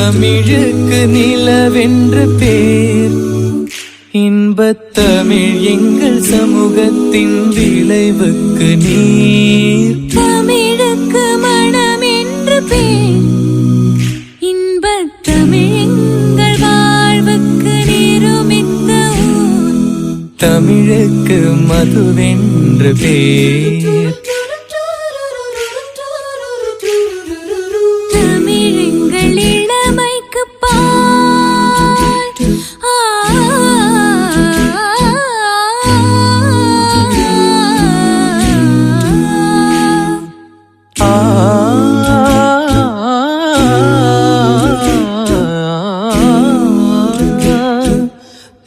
தமிழுக்கு நிலவென்று பேர். இன்பத் தமிழ் எங்கள் சமூகத்தின் விளைவுக்கு நீர். தமிழுக்கு மனம் என்று பேர். இன்பத் தமிழ் எங்கள் வாழ்வுக்கு நிருமித்த ஊர். தமிழுக்கு மதுவென்று பேர். தமிழெங்கள் இளமைக்கு பால்.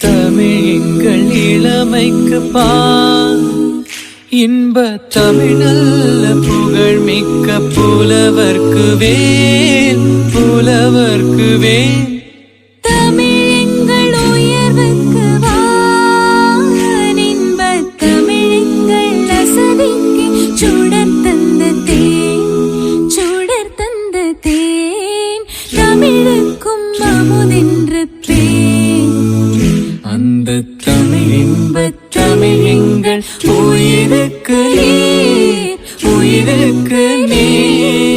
தமிழெங்கள் இளமைக்கு பால். இன்ப தமிழல்ல புகழ் மிக்க புலவர்க்கு வேல். புலவர்க்கு வேல். தமிழெங்கள் உயர்வுக்கு வான். இன்பத் தமிழெங்கள் அசதிக்கு சுடர் தந்த தேன். சுடர் தந்த தேன். தமிழுக்கும் அமுதென்று பேர். அந்த தமிழ் இன்பத் தமிழ் எங்கள் உயிருக்கு நீர். உயிருக்கு நீர்.